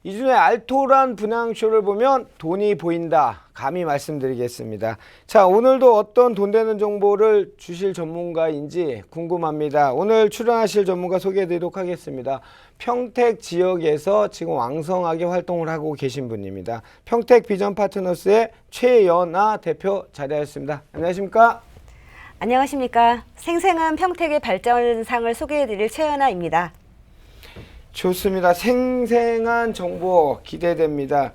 이준의 알토란 분양쇼를 보면 돈이 보인다. 감히 말씀드리겠습니다. 자, 오늘도 어떤 돈 되는 정보를 주실 전문가인지 궁금합니다. 오늘 출연하실 전문가 소개해드리도록 하겠습니다. 평택 지역에서 지금 왕성하게 활동을 하고 계신 분입니다. 평택 비전 파트너스의 최연아 대표 자리하였습니다. 안녕하십니까? 안녕하십니까. 생생한 평택의 발전상을 소개해드릴 최연아입니다. 좋습니다. 생생한 정보 기대됩니다.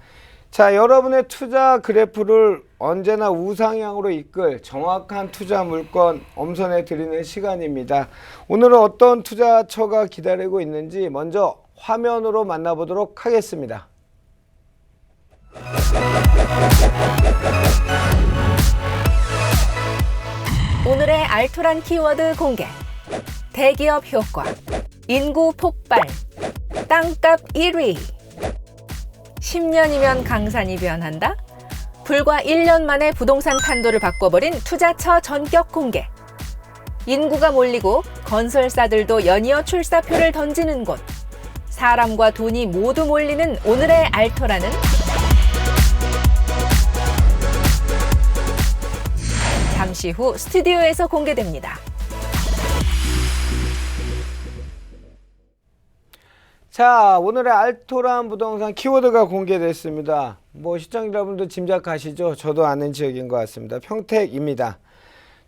자, 여러분의 투자 그래프를 언제나 우상향으로 이끌 정확한 투자 물건 엄선해 드리는 시간입니다. 오늘은 어떤 투자처가 기다리고 있는지 먼저 화면으로 만나보도록 하겠습니다. 오늘의 알토란 키워드 공개. 대기업 효과, 인구 폭발, 땅값 1위. 10년이면 강산이 변한다? 불과 1년 만에 부동산 판도를 바꿔버린 투자처 전격 공개. 인구가 몰리고 건설사들도 연이어 출사표를 던지는 곳. 사람과 돈이 모두 몰리는 오늘의 알토란은 잠시 후 스튜디오에서 공개됩니다. 자, 오늘의 알토란 부동산 키워드가 공개됐습니다. 시청자 여러분도 짐작하시죠? 저도 아는 지역인 것 같습니다. 평택입니다.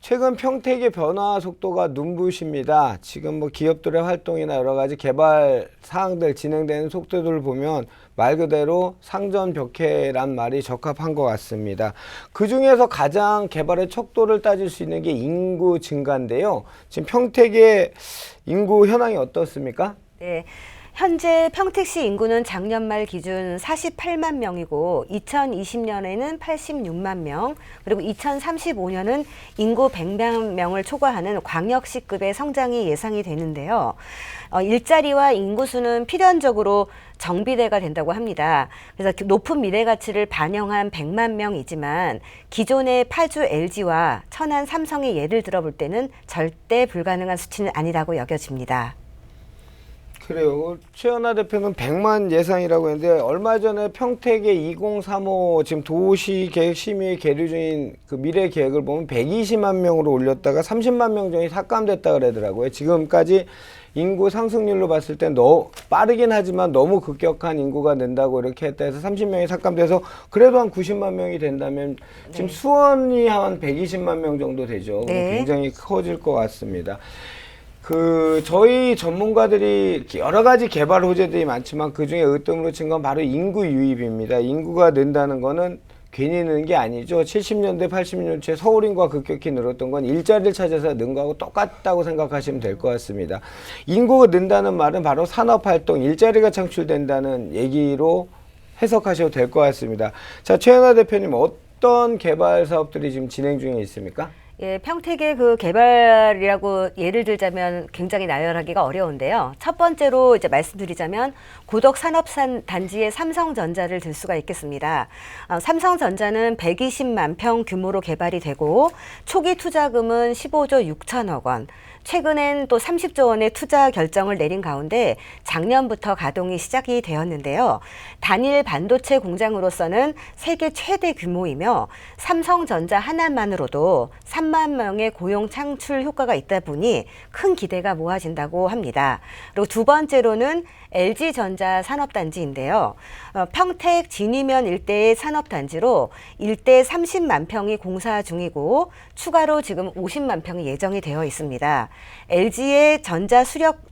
최근 평택의 변화 속도가 눈부십니다. 지금 기업들의 활동이나 여러 가지 개발 사항들 진행되는 속도들을 보면 말 그대로 상전벽해란 말이 적합한 것 같습니다. 그 중에서 가장 개발의 척도를 따질 수 있는 게 인구 증가인데요. 지금 평택의 인구 현황이 어떻습니까? 네. 현재 평택시 인구는 작년 말 기준 48만 명이고 2020년에는 86만 명, 그리고 2035년은 인구 100만 명을 초과하는 광역시급의 성장이 예상이 되는데요. 일자리와 인구수는 필연적으로 정비례가 된다고 합니다. 그래서 높은 미래 가치를 반영한 100만 명이지만 기존의 파주 LG와 천안 삼성의 예를 들어볼 때는 절대 불가능한 수치는 아니라고 여겨집니다. 그래요. 최연아 대표는 100만 예상이라고 했는데 얼마 전에 평택의 2035 지금 도시계획심의 계류 중인 그 미래 계획을 보면 120만 명으로 올렸다가 30만 명 정도 삭감됐다 그러더라고요. 지금까지 인구 상승률로 봤을 땐 빠르긴 하지만 너무 급격한 인구가 는다고 이렇게 했다 해서 30명이 삭감돼서 그래도 한 90만 명이 된다면 지금 수원이 한 120만 명 정도 되죠. 네. 굉장히 커질 것 같습니다. 저희 전문가들이 여러 가지 개발 호재들이 많지만 그 중에 으뜸으로 친 건 바로 인구 유입입니다. 인구가 는다는 거는 괜히 느는 게 아니죠. 70년대, 80년대 서울 인구가 급격히 늘었던 건 일자리를 찾아서 는 거하고 똑같다고 생각하시면 될 것 같습니다. 인구가 는다는 말은 바로 산업활동, 일자리가 창출된다는 얘기로 해석하셔도 될 것 같습니다. 자, 최연아 대표님, 어떤 개발 사업들이 지금 진행 중에 있습니까? 예, 평택의 그 개발이라고 예를 들자면 굉장히 나열하기가 어려운데요. 첫 번째로 이제 말씀드리자면 고덕 산업단지의 삼성전자를 들 수가 있겠습니다. 삼성전자는 120만 평 규모로 개발이 되고 초기 투자금은 15조 6천억 원. 최근엔 또 30조 원의 투자 결정을 내린 가운데 작년부터 가동이 시작이 되었는데요. 단일 반도체 공장으로서는 세계 최대 규모이며 삼성전자 하나만으로도 3만 명의 고용 창출 효과가 있다 보니 큰 기대가 모아진다고 합니다. 그리고 두 번째로는 LG전자 산업단지인데요. 평택 진위면 일대의 산업단지로 일대 30만 평이 공사 중이고 추가로 지금 50만 평이 예정이 되어 있습니다. LG의 전자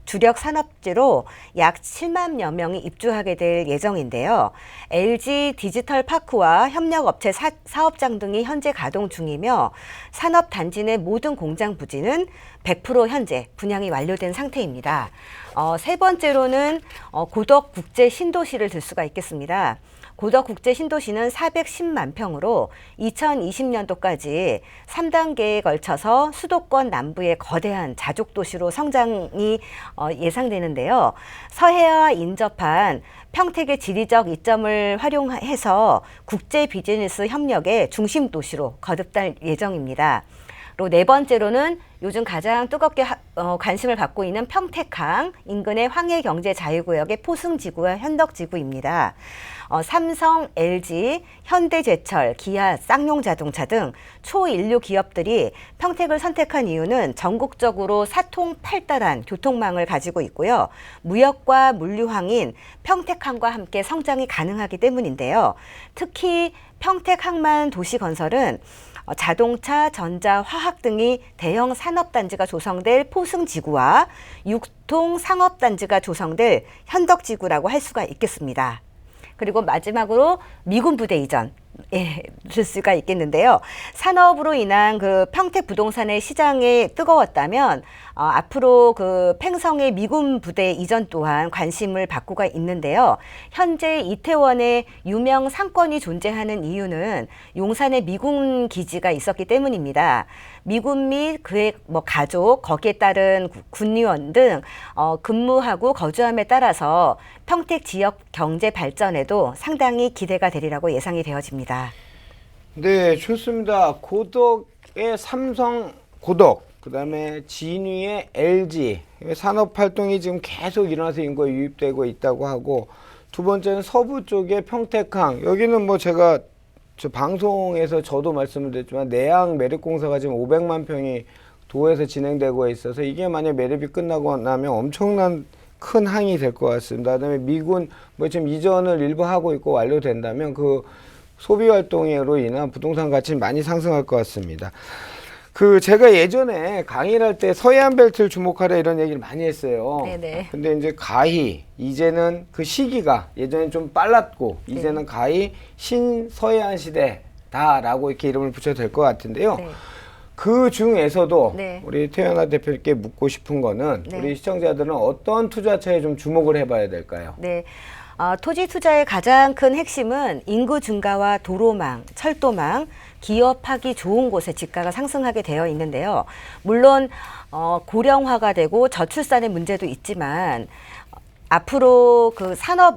주력 산업지로 약 7만여 명이 입주하게 될 예정인데요. LG 디지털 파크와 협력업체 사업장 등이 현재 가동 중이며 산업단지 내 모든 공장 부지는 100% 현재 분양이 완료된 상태입니다. 세 번째로는 고덕 국제 신도시를 들 수가 있겠습니다. 고덕 국제 신도시는 410만 평으로 2020년도까지 3단계에 걸쳐서 수도권 남부의 거대한 자족도시로 성장이 예상되는데요. 서해와 인접한 평택의 지리적 이점을 활용해서 국제 비즈니스 협력의 중심 도시로 거듭날 예정입니다. 그리고 네 번째로는 요즘 가장 뜨겁게 관심을 받고 있는 평택항 인근의 황해경제자유구역의 포승지구와 현덕지구입니다. 삼성, LG, 현대제철, 기아, 쌍용자동차 등 초인류 기업들이 평택을 선택한 이유는 전국적으로 사통팔달한 교통망을 가지고 있고요. 무역과 물류항인 평택항과 함께 성장이 가능하기 때문인데요. 특히 평택항만 도시건설은 자동차, 전자, 화학 등이 대형 산업단지가 조성될 포승지구와 육통상업단지가 조성될 현덕지구라고 할 수가 있겠습니다. 그리고 마지막으로 미군 부대 이전. 들 수가 있겠는데요. 산업으로 인한 그 평택 부동산의 시장이 뜨거웠다면 앞으로 그 팽성의 미군 부대 이전 또한 관심을 받고가 있는데요. 현재 이태원에 유명 상권이 존재하는 이유는 용산에 미군 기지가 있었기 때문입니다. 미군 및 그의 가족, 거기에 따른 군의원 등 근무하고 거주함에 따라서 평택 지역 경제 발전에도 상당히 기대가 되리라고 예상이 되어집니다. 네, 좋습니다. 고덕의 삼성 고덕, 그다음에 진위의 LG 산업 활동이 지금 계속 일어나서 인구가 유입되고 있다고 하고, 두 번째는 서부 쪽의 평택항. 여기는 뭐 제가 저 방송에서 저도 말씀을 드렸지만 내양 매립공사가 지금 500만 평이 도에서 진행되고 있어서 이게 만약 매립이 끝나고 나면 엄청난 큰 항이 될 것 같습니다. 그다음에 미군 뭐 지금 이전을 일부 하고 있고 완료된다면 그 소비 활동으로 인한 부동산 가치는 많이 상승할 것 같습니다. 그 제가 예전에 강의를 할 때 서해안 벨트를 주목하라 이런 얘기를 많이 했어요. 네네. 근데 이제 가히 이제는 그 시기가 예전엔 좀 빨랐고 이제는 가히 신서해안 시대다라고 이렇게 이름을 붙여도 될 것 같은데요. 네. 그 중에서도 네. 우리 태연아 대표님께 묻고 싶은 거는 네. 우리 시청자들은 어떤 투자처에 좀 주목을 해봐야 될까요? 네. 토지 투자의 가장 큰 핵심은 인구 증가와 도로망, 철도망, 기업하기 좋은 곳에 지가가 상승하게 되어 있는데요. 물론 고령화가 되고 저출산의 문제도 있지만 앞으로 그 산업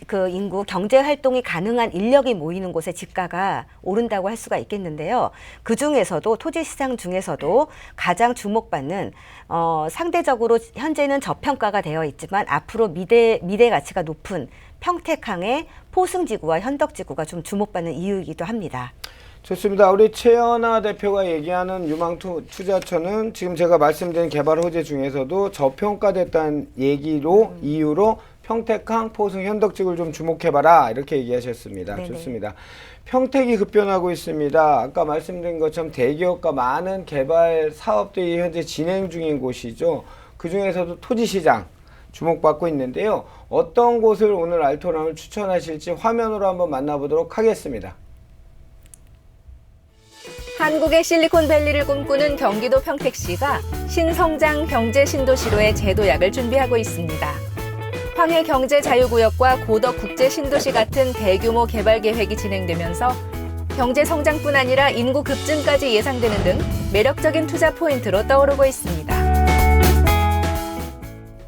그 인구 경제 활동이 가능한 인력이 모이는 곳에 지가가 오른다고 할 수가 있겠는데요. 그 중에서도 토지 시장 중에서도 가장 주목받는 상대적으로 현재는 저평가가 되어 있지만 앞으로 미래 가치가 높은 평택항의 포승지구와 현덕지구가 좀 주목받는 이유이기도 합니다. 좋습니다. 우리 최연아 대표가 얘기하는 유망 투자처는 지금 제가 말씀드린 개발 호재 중에서도 저평가됐다는 이유로 평택항, 포승, 현덕지구를 좀 주목해봐라 이렇게 얘기하셨습니다. 네네. 좋습니다. 평택이 급변하고 있습니다. 아까 말씀드린 것처럼 대기업과 많은 개발 사업들이 현재 진행 중인 곳이죠. 그 중에서도 토지시장 주목받고 있는데요. 어떤 곳을 오늘 알토람을 추천하실지 화면으로 한번 만나보도록 하겠습니다. 한국의 실리콘밸리를 꿈꾸는 경기도 평택시가 신성장 경제 신도시로의 제도약을 준비하고 있습니다. 황해경제자유구역과 고덕국제신도시 같은 대규모 개발 계획이 진행되면서 경제 성장뿐 아니라 인구 급증까지 예상되는 등 매력적인 투자 포인트로 떠오르고 있습니다.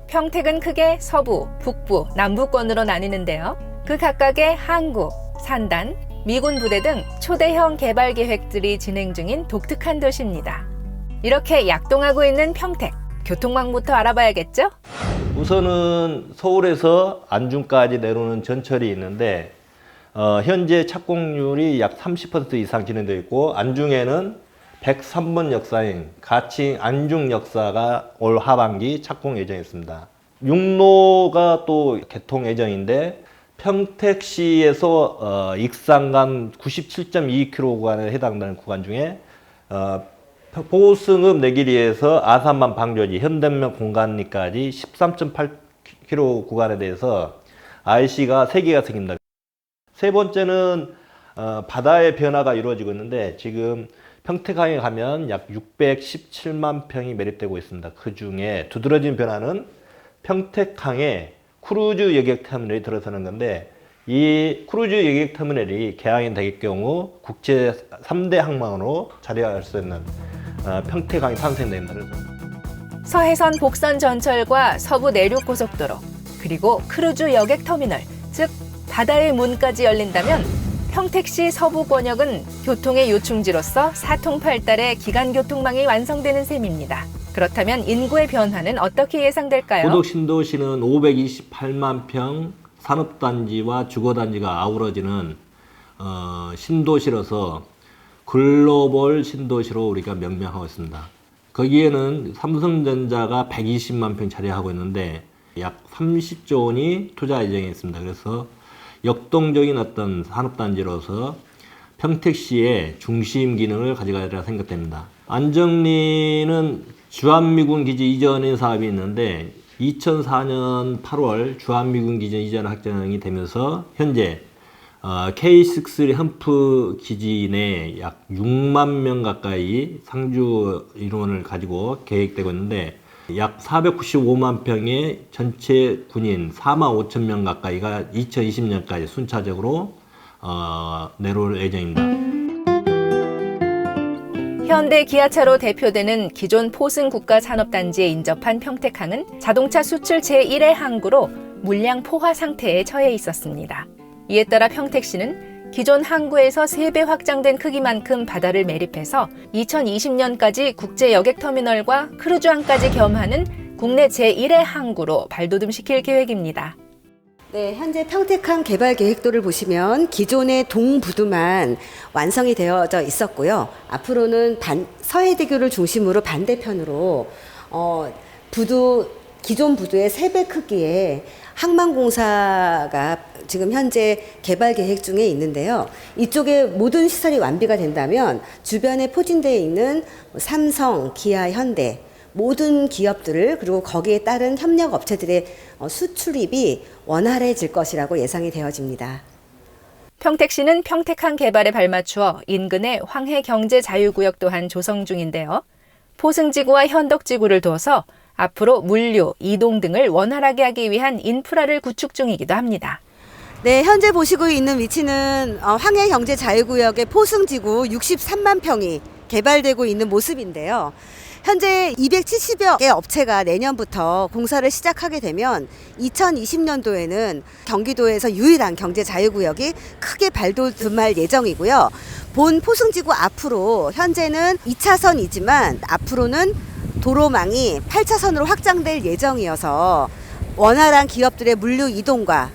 평택은 크게 서부, 북부, 남부권으로 나뉘는데요. 그 각각의 항구, 산단, 미군 부대 등 초대형 개발 계획들이 진행 중인 독특한 도시입니다. 이렇게 약동하고 있는 평택, 교통망부터 알아봐야겠죠? 우선은 서울에서 안중까지 내려오는 전철이 있는데 현재 착공률이 약 30% 이상 진행되어 있고 안중에는 103번 역사인 가칭 안중 역사가 올 하반기 착공 예정이었습니다. 육로가 또 개통 예정인데 평택시에서 익산간 97.2km 구간에 해당되는 구간 중에 보승읍 내길이에서 아산만 방조지 현대면 공간리까지 13.8km 구간에 대해서 IC가 3개가 생긴다. 세 번째는 바다의 변화가 이루어지고 있는데 지금 평택항에 가면 약 617만 평이 매립되고 있습니다. 그 중에 두드러진 변화는 평택항에 크루즈 여객터미널이 들어서는 건데 이 크루즈 여객터미널이 개항이 될 경우 국제 3대 항만으로 자리할 수 있는 평택항이 탄생됩니다. 그래서 서해선 복선 전철과 서부 내륙 고속도로 그리고 크루즈 여객터미널 즉 바다의 문까지 열린다면 평택시 서부권역은 교통의 요충지로서 사통팔달의 기간교통망이 완성되는 셈입니다. 그렇다면 인구의 변화는 어떻게 예상될까요? 고덕 신도시는 528만 평 산업단지와 주거단지가 아우러지는 신도시로서 글로벌 신도시로 우리가 명명하고 있습니다. 거기에는 삼성전자가 120만 평 차지하고 있는데 약 30조 원이 투자 예정에 있습니다. 그래서 역동적인 어떤 산업단지로서 평택시의 중심 기능을 가져가리라 생각됩니다. 안정리는 주한미군 기지 이전의 사업이 있는데 2004년 8월 주한미군 기지 이전 확정이 되면서 현재 K6 험프 기지 내 약 6만 명 가까이 상주 인원을 가지고 계획되고 있는데 약 495만 평의 전체 군인 4만 5천 명 가까이가 2020년까지 순차적으로 내려올 예정입니다. 현대 기아차로 대표되는 기존 포승 국가산업단지에 인접한 평택항은 자동차 수출 제1의 항구로 물량 포화 상태에 처해 있었습니다. 이에 따라 평택시는 기존 항구에서 3배 확장된 크기만큼 바다를 매립해서 2020년까지 국제 여객터미널과 크루즈항까지 겸하는 국내 제1의 항구로 발돋움시킬 계획입니다. 네, 현재 평택항 개발 계획도를 보시면 기존의 동부두만 완성이 되어져 있었고요. 앞으로는 서해대교를 중심으로 반대편으로 기존 부두의 3배 크기의 항만공사가 지금 현재 개발 계획 중에 있는데요. 이쪽에 모든 시설이 완비가 된다면 주변에 포진되어 있는 삼성, 기아, 현대 모든 기업들을 그리고 거기에 따른 협력 업체들의 수출입이 원활해질 것이라고 예상이 되어집니다. 평택시는 평택항 개발에 발맞추어 인근의 황해경제자유구역 또한 조성 중인데요. 포승지구와 현덕지구를 둬서 앞으로 물류, 이동 등을 원활하게 하기 위한 인프라를 구축 중이기도 합니다. 네, 현재 보시고 있는 위치는 황해경제자유구역의 포승지구 63만 평이 개발되고 있는 모습인데요. 현재 270여 개 업체가 내년부터 공사를 시작하게 되면 2020년도에는 경기도에서 유일한 경제자유구역이 크게 발돋움할 예정이고요. 본 포승지구 앞으로 현재는 2차선이지만 앞으로는 도로망이 8차선으로 확장될 예정이어서 원활한 기업들의 물류 이동과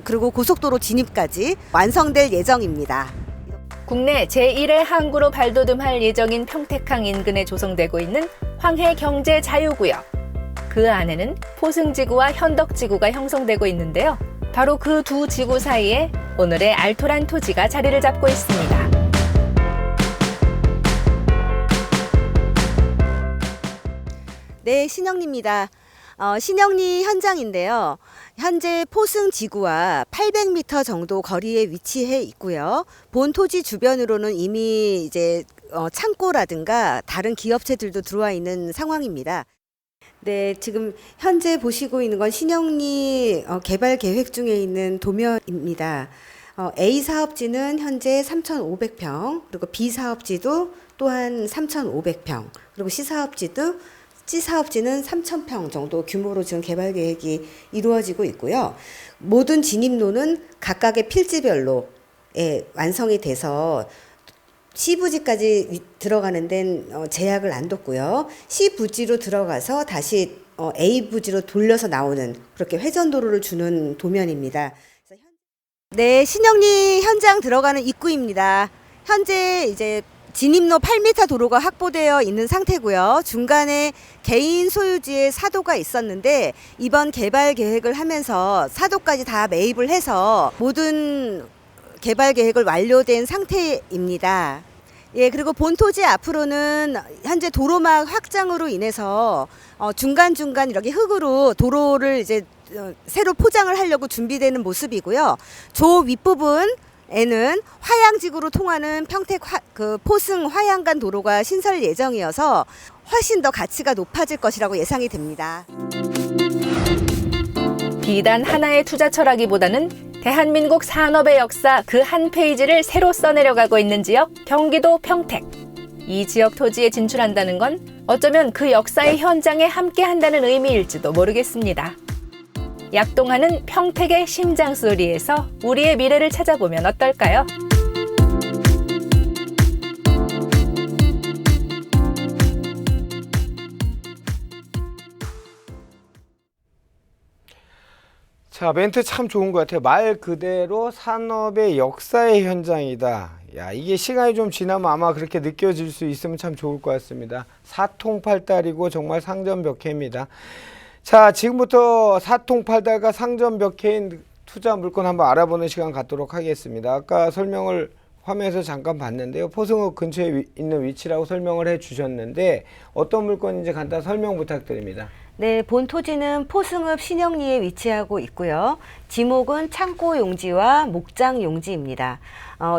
그리고 고속도로 진입까지 완성될 예정입니다. 국내 제1의 항구로 발돋움할 예정인 평택항 인근에 조성되고 있는 황해경제자유구역. 그 안에는 포승지구와 현덕지구가 형성되고 있는데요. 바로 그 두 지구 사이에 오늘의 알토란 토지가 자리를 잡고 있습니다. 네, 신영리입니다. 신영리 현장인데요. 현재 포승 지구와 800m 정도 거리에 위치해 있고요. 본 토지 주변으로는 이미 이제 창고라든가 다른 기업체들도 들어와 있는 상황입니다. 네, 지금 현재 보시고 있는 건 신영리 개발 계획 중에 있는 도면입니다. A 사업지는 현재 3,500평, 그리고 B 사업지도 또한 3,500평, 그리고 C 사업지는 3,000평 정도 규모로 지금 개발 계획이 이루어지고 있고요. 모든 진입로는 각각의 필지별로 완성이 돼서 C부지까지 들어가는 데는 제약을 안 뒀고요. C부지로 들어가서 다시 A부지로 돌려서 나오는 그렇게 회전도로를 주는 도면입니다. 네, 신영리 현장 들어가는 입구입니다. 현재 이제 진입로 8m 도로가 확보되어 있는 상태고요. 중간에 개인 소유지의 사도가 있었는데 이번 개발 계획을 하면서 사도까지 다 매입을 해서 모든 개발 계획을 완료된 상태입니다. 예, 그리고 본 토지 앞으로는 현재 도로막 확장으로 인해서 중간중간 이렇게 흙으로 도로를 이제 새로 포장을 하려고 준비되는 모습이고요. 조 윗부분에는 화양지구로 통하는 평택 포승 화양간 도로가 신설 예정이어서 훨씬 더 가치가 높아질 것이라고 예상이 됩니다. 비단 하나의 투자처라기보다는 대한민국 산업의 역사 그 한 페이지를 새로 써내려가고 있는 지역 경기도 평택. 이 지역 토지에 진출한다는 건 어쩌면 그 역사의 현장에 함께한다는 의미일지도 모르겠습니다. 약동하는 평택의 심장소리에서 우리의 미래를 찾아보면 어떨까요? 자, 멘트 참 좋은 것 같아요. 말 그대로 산업의 역사의 현장이다. 야, 이게 시간이 좀 지나면 아마 그렇게 느껴질 수 있으면 참 좋을 것 같습니다. 사통팔달이고 정말 상전벽해입니다. 자, 지금부터 사통팔달과 상전벽해인 투자 물건 한번 알아보는 시간 갖도록 하겠습니다. 아까 설명을 화면에서 잠깐 봤는데요. 포승읍 근처에 있는 위치라고 설명을 해 주셨는데 어떤 물건인지 간단 설명 부탁드립니다. 네, 본 토지는 포승읍 신영리에 위치하고 있고요. 지목은 창고 용지와 목장 용지입니다.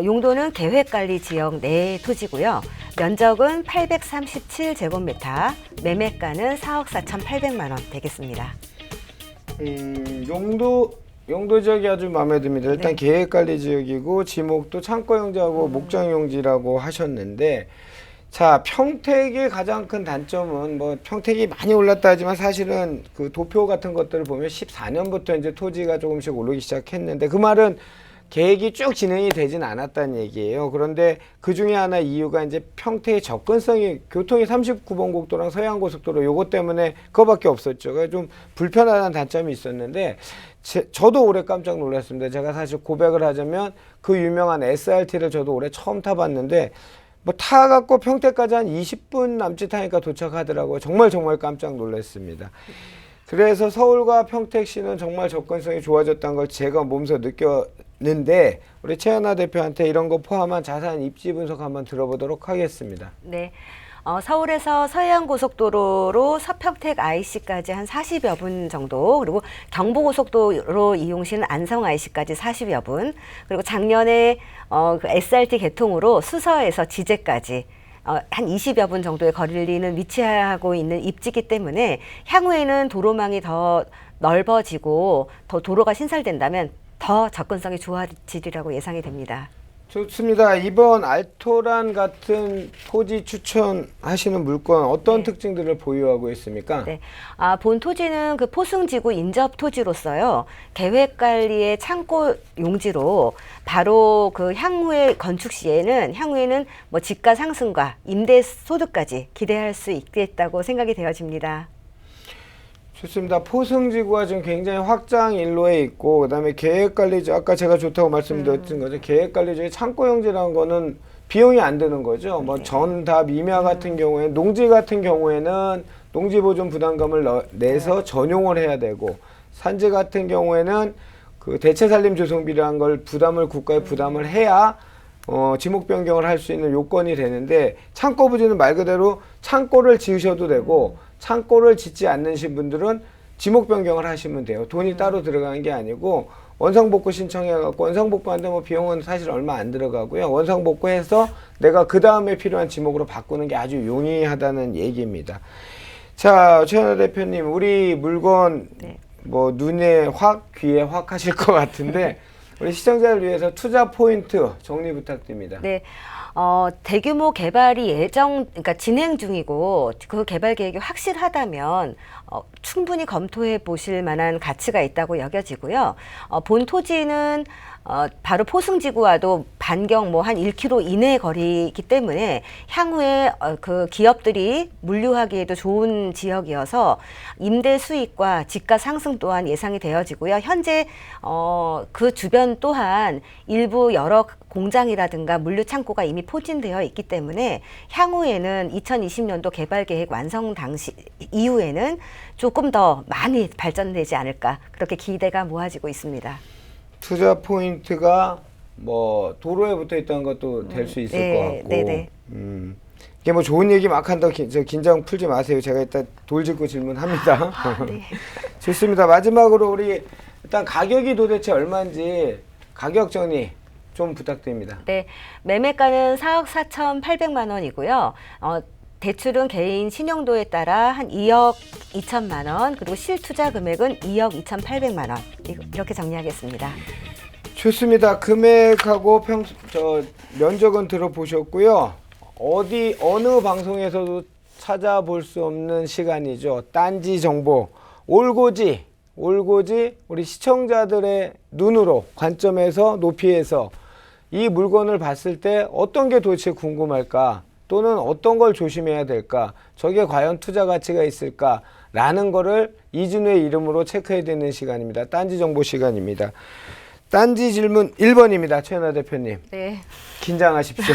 용도는 계획관리 지역 내 토지고요. 면적은 837제곱미터, 매매가는 4억 4,800만 원 되겠습니다. 용도 지역이 아주 마음에 듭니다. 일단 네. 계획관리 지역이고 지목도 창고 용지하고 목장 용지라고 하셨는데, 자, 평택의 가장 큰 단점은 뭐 평택이 많이 올랐다 하지만 사실은 그 도표 같은 것들을 보면 14년부터 이제 토지가 조금씩 오르기 시작했는데, 그 말은 계획이 쭉 진행이 되진 않았다는 얘기예요. 그런데 그 중에 하나 이유가 이제 평택의 접근성이, 교통이 39번 국도랑 서해안고속도로 요것 때문에 그거밖에 없었죠. 그래서 좀 불편한 단점이 있었는데, 저도 올해 깜짝 놀랐습니다. 제가 사실 고백을 하자면 그 유명한 SRT를 저도 올해 처음 타봤는데, 뭐 타갖고 평택까지 한 20분 남짓 하니까 도착하더라고요. 정말 깜짝 놀랐습니다. 그래서 서울과 평택시는 정말 접근성이 좋아졌다는 걸 제가 몸소 느꼈는데, 우리 최연아 대표한테 이런 거 포함한 자세한 입지 분석 한번 들어보도록 하겠습니다. 네. 서울에서 서해안고속도로로 서평택 IC까지 한 40여 분 정도, 그리고 경부고속도로 이용시는 안성 IC까지 40여 분, 그리고 작년에 그 SRT 개통으로 수서에서 지제까지 한 20여 분 정도의 거리를 위치하고 있는 입지이기 때문에 향후에는 도로망이 더 넓어지고 더 도로가 신설된다면 더 접근성이 좋아지리라고 예상이 됩니다. 좋습니다. 이번 알토란 같은 토지 추천하시는 물건 어떤 네. 특징들을 보유하고 있습니까? 네. 본 토지는 그 포승지구 인접 토지로서요. 계획 관리의 창고 용지로 바로 그 향후에 건축 시에는 향후에는 뭐 집가 상승과 임대 소득까지 기대할 수 있겠다고 생각이 되어집니다. 좋습니다. 포승지구가 지금 굉장히 확장 일로에 있고, 그다음에 계획관리지, 아까 제가 좋다고 말씀드렸던 거죠. 계획관리지의 창고용지라는 거는 비용이 안 드는 거죠. 뭐 전답, 임야 같은 경우에, 농지 같은 경우에는 농지보존 부담금을 내서 전용을 해야 되고, 산지 같은 경우에는 그 대체산림조성비라는 걸 국가에 부담을 해야 지목 변경을 할 수 있는 요건이 되는데, 창고 부지는 말 그대로 창고를 지으셔도 되고, 창고를 짓지 않으신 분들은 지목 변경을 하시면 돼요. 돈이 따로 들어가는 게 아니고, 원상복구 신청해갖고, 원상복구하는데 뭐 비용은 사실 얼마 안 들어가고요. 원상복구해서 내가 그 다음에 필요한 지목으로 바꾸는 게 아주 용이하다는 얘기입니다. 자, 최연아 대표님, 우리 물건 네. 뭐 눈에 확, 귀에 확 하실 것 같은데, 우리 시청자를 위해서 투자 포인트 정리 부탁드립니다. 네. 대규모 개발이 그러니까 진행 중이고 그 개발 계획이 확실하다면 충분히 검토해 보실 만한 가치가 있다고 여겨지고요. 본 토지는 바로 포승지구와도 반경 뭐 한 1km 이내 거리이기 때문에 향후에 그 기업들이 물류하기에도 좋은 지역이어서 임대 수익과 집가 상승 또한 예상이 되어지고요. 현재 그 주변 또한 일부 여러 공장이라든가 물류 창고가 이미 포진되어 있기 때문에 향후에는 2020년도 개발 계획 완성 당시 이후에는 조금 더 많이 발전되지 않을까, 그렇게 기대가 모아지고 있습니다. 투자 포인트가 뭐 도로에 붙어 있다는 것도 될 수 있을 것 같고, 네네. 이게 뭐 좋은 얘기 막 한다고 저 긴장 풀지 마세요. 제가 이따 돌직구 질문합니다. 네. 좋습니다. 마지막으로 우리 일단 가격이 도대체 얼마인지 가격 정리 좀 부탁드립니다. 네, 매매가는 4억 4,800만 원이고요. 대출은 개인 신용도에 따라 한 2억 2천만 원, 그리고 실투자 금액은 2억 2,800만 원, 이렇게 정리하겠습니다. 좋습니다. 금액하고 면적은 들어보셨고요. 어느 방송에서도 찾아볼 수 없는 시간이죠. 딴지 정보 올고지 우리 시청자들의 눈으로, 관점에서, 높이에서 이 물건을 봤을 때 어떤 게 도대체 궁금할까, 또는 어떤 걸 조심해야 될까, 저게 과연 투자 가치가 있을까 라는 거를 이진우의 이름으로 체크해야 되는 시간입니다. 딴지 정보 시간입니다. 딴지 질문 1번입니다. 최연아 대표님. 네. 긴장하십시오.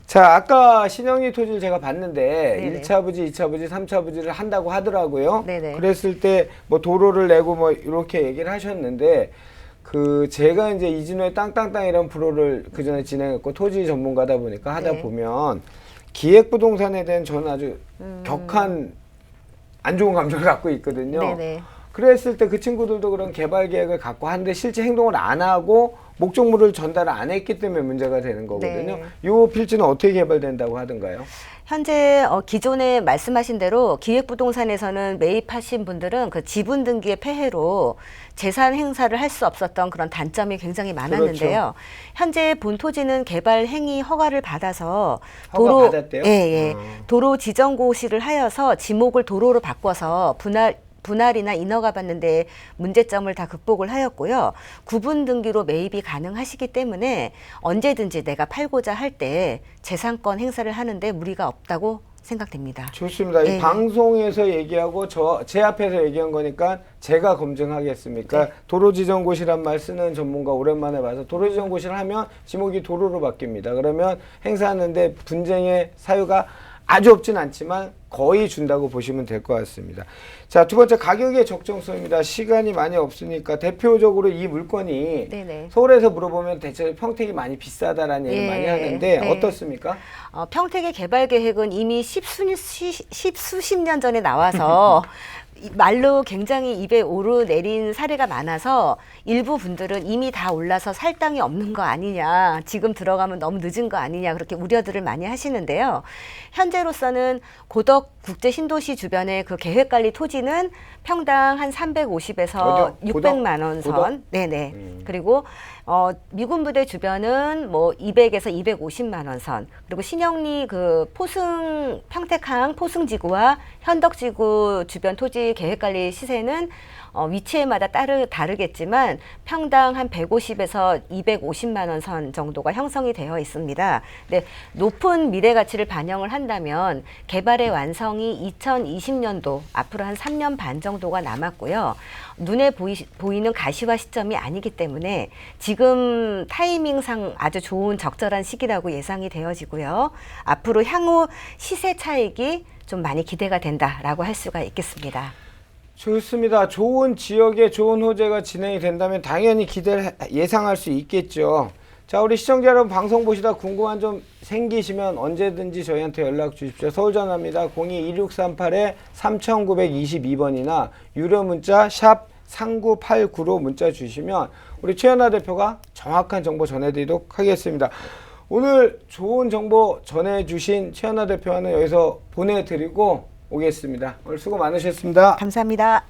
자, 아까 신영리 토지를 제가 봤는데 네네. 1차 부지, 2차 부지, 3차 부지를 한다고 하더라고요. 네네. 그랬을 때 뭐 도로를 내고 뭐 이렇게 얘기를 하셨는데 그 제가 이제 이진우의 땅땅땅이라는 프로를 그 전에 진행했고 토지 전문가다 보니까 하다 네. 보면 기획부동산에 대한 저는 아주 격한 안 좋은 감정을 갖고 있거든요. 네네. 그랬을 때 그 친구들도 그런 개발 계획을 갖고 하는데 실제 행동을 안 하고 목적물을 전달을 안 했기 때문에 문제가 되는 거거든요. 네. 이 필지는 어떻게 개발된다고 하던가요? 현재 기존에 말씀하신 대로 기획부동산에서는 매입하신 분들은 그 지분 등기의 폐해로 재산 행사를 할 수 없었던 그런 단점이 굉장히 많았는데요. 그렇죠. 현재 본 토지는 개발 행위 허가를 받아서 허가 받았대요? 예, 예. 도로 지정고시를 하여서 지목을 도로로 바꿔서 분할이나 인허가 받는데 문제점을 다 극복을 하였고요. 구분 등기로 매입이 가능하시기 때문에 언제든지 내가 팔고자 할 때 재산권 행사를 하는데 무리가 없다고 생각됩니다. 좋습니다. 네. 이 방송에서 얘기하고 제 앞에서 얘기한 거니까 제가 검증하겠습니까? 네. 도로지정고시란 말 쓰는 전문가 오랜만에 봐서 도로지정고시를 하면 지목이 도로로 바뀝니다. 그러면 행사하는데 분쟁의 사유가 아주 없진 않지만 거의 준다고 보시면 될 것 같습니다. 자, 두 번째 가격의 적정성입니다. 시간이 많이 없으니까 대표적으로 이 물건이 네네. 서울에서 물어보면 대체로 평택이 많이 비싸다라는 얘기를 예, 많이 하는데 네. 어떻습니까? 평택의 개발 계획은 이미 십수십 년 전에 나와서 말로 굉장히 입에 오르내린 사례가 많아서 일부 분들은 이미 다 올라서 살 땅이 없는 거 아니냐, 지금 들어가면 너무 늦은 거 아니냐, 그렇게 우려들을 많이 하시는데요. 현재로서는 고덕 국제 신도시 주변의 그 계획관리 토지는 평당 한 350에서 어디요? 600만 원 선. 고덕? 네네. 그리고 미군 부대 주변은 뭐 200에서 250만 원 선. 그리고 신영리 그 평택항 포승지구와 현덕지구 주변 토지 계획관리 시세는 위치에마다 다르겠지만 평당 한 150에서 250만 원 선 정도가 형성이 되어 있습니다. 네, 높은 미래 가치를 반영을 한다면 개발의 완성이 2020년도 앞으로 한 3년 반 정도가 남았고요. 눈에 보이는 가시화 시점이 아니기 때문에 지금 타이밍상 아주 좋은 적절한 시기라고 예상이 되어지고요. 앞으로 향후 시세 차익이 좀 많이 기대가 된다라고 할 수가 있겠습니다. 좋습니다. 좋은 지역에 좋은 호재가 진행이 된다면 당연히 기대를 예상할 수 있겠죠. 자, 우리 시청자 여러분 방송 보시다 궁금한 점 생기시면 언제든지 저희한테 연락 주십시오. 서울 전화입니다. 02-2638-3922번이나 유료 문자 샵 3989로 문자 주시면 우리 최연아 대표가 정확한 정보 전해드리도록 하겠습니다. 오늘 좋은 정보 전해주신 최연아 대표와는 여기서 보내드리고 오겠습니다. 오늘 수고 많으셨습니다. 감사합니다.